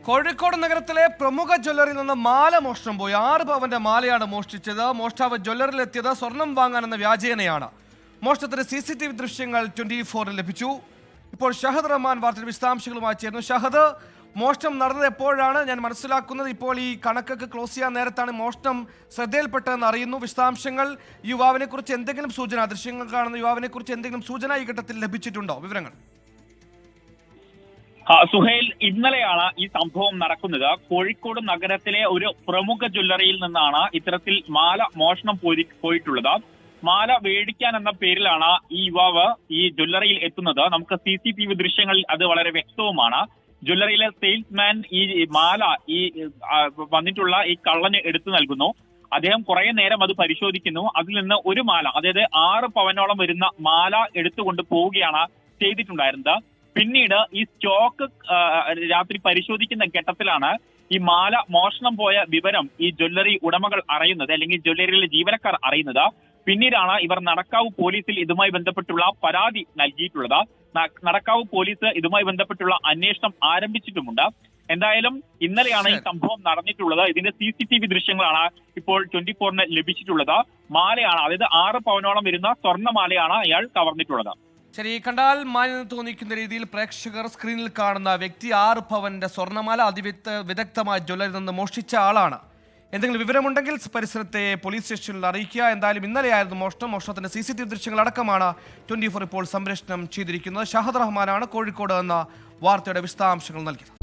കോഴിക്കോട് നഗരത്തിലെ പ്രമുഖ ജ്വല്ലറിയിൽ നിന്ന് മാല മോഷണം പോയി. 6 പവന്റെ മാലയാണ് മോഷ്ടിച്ചത്. മോഷ്ടാവ് ജ്വല്ലറിയിലെത്തിയത് സ്വർണം വാങ്ങാനെന്ന വ്യാജേനയാണ്. മോഷണത്തിന് CCTV ദൃശ്യങ്ങൾ 24 ലഭിച്ചു. ഇപ്പോൾ ഷഹദ് റഹ്മാൻ വാർത്തയുടെ വിശദാംശങ്ങളുമായി ചേർന്നു. ഷഹദ്, മോഷണം നടന്നത് എപ്പോഴാണ്? ഞാൻ മനസ്സിലാക്കുന്നത് ഇപ്പോൾ ഈ കണക്കൊക്കെ ക്ലോസ് ചെയ്യാൻ നേരത്താണ് മോഷണം ശ്രദ്ധയിൽപ്പെട്ടതെന്ന് അറിയുന്നു. വിശദാംശങ്ങൾ, യുവാവിനെ കുറിച്ച് എന്തെങ്കിലും സൂചന, ദൃശ്യങ്ങൾ കാണുന്ന യുവാവിനെ കുറിച്ച് എന്തെങ്കിലും സൂചന ഈ ഘട്ടത്തിൽ ലഭിച്ചിട്ടുണ്ടോ? വിവരങ്ങൾ. സുഹൈൽ, ഇന്നലെയാണ് ഈ സംഭവം നടക്കുന്നത്. കോഴിക്കോട് നഗരത്തിലെ ഒരു പ്രമുഖ ജ്വല്ലറിയിൽ നിന്നാണ് ഇത്തരത്തിൽ മാല മോഷണം പോയിട്ടുള്ളത്. മാല മേടിക്കാൻ എന്ന പേരിലാണ് ഈ യുവാവ് ഈ ജ്വല്ലറിയിൽ എത്തുന്നത്. നമുക്ക് CCTV ദൃശ്യങ്ങളിൽ അത് വളരെ വ്യക്തവുമാണ്. ജ്വല്ലറിയിലെ സെയിൽസ്മാൻ ഈ മാല വന്നിട്ടുള്ള ഈ കള്ളന് എടുത്തു നൽകുന്നു. അദ്ദേഹം കുറെ നേരം അത് പരിശോധിക്കുന്നു. അതിൽ നിന്ന് ഒരു മാല, അതായത് 6 പവനോളം വരുന്ന മാല എടുത്തുകൊണ്ട് പോവുകയാണ് ചെയ്തിട്ടുണ്ടായിരുന്നത്. പിന്നീട് ഈ സ്റ്റോക്ക് രാത്രി പരിശോധിക്കുന്ന ഘട്ടത്തിലാണ് ഈ മാല മോഷണം പോയ വിവരം ഈ ജ്വല്ലറി ഉടമകൾ അറിയുന്നത്, അല്ലെങ്കിൽ ജ്വല്ലറിയിലെ ജീവനക്കാർ അറിയുന്നത്. പിന്നീടാണ് ഇവർ നടക്കാവ് പോലീസിൽ ഇതുമായി ബന്ധപ്പെട്ടുള്ള പരാതി നൽകിയിട്ടുള്ളത്. നടക്കാവ് പോലീസ് ഇതുമായി ബന്ധപ്പെട്ടുള്ള അന്വേഷണം ആരംഭിച്ചിട്ടുമുണ്ട്. എന്തായാലും ഇന്നലെയാണ് ഈ സംഭവം നടന്നിട്ടുള്ളത്. ഇതിന്റെ CCTV ദൃശ്യങ്ങളാണ് ഇപ്പോൾ 24-ന് ലഭിച്ചിട്ടുള്ളത്. മാലയാണ്, അതായത് 6 പവനോളം വരുന്ന സ്വർണ്ണമാലയാണ് അയാൾ കവർന്നിട്ടുള്ളത്. ശരി, കണ്ടാൽ മാന്യത തോന്നിക്കുന്ന രീതിയിൽ പ്രേക്ഷകർ സ്ക്രീനിൽ കാണുന്ന വ്യക്തി 6 പവന്റെ സ്വർണ്ണമാല വിദഗ്ധമായ ജ്വല്ലറിയിൽ നിന്ന് മോഷ്ടിച്ച ആളാണ്. എന്തെങ്കിലും വിവരമുണ്ടെങ്കിൽ പരിസരത്തെ പോലീസ് സ്റ്റേഷനിൽ അറിയിക്കുക. എന്തായാലും ഇന്നലെയായിരുന്നു മോഷണത്തിന്റെ CCTV ദൃശ്യങ്ങൾ അടക്കമാണ് 24 ഇപ്പോൾ സംപ്രേഷണം ചെയ്തിരിക്കുന്നത്. ഷഹദ് റഹ്മാനാണ് കോഴിക്കോട് എന്ന വാർത്തയുടെ വിശദാംശങ്ങൾ നൽകിയത്.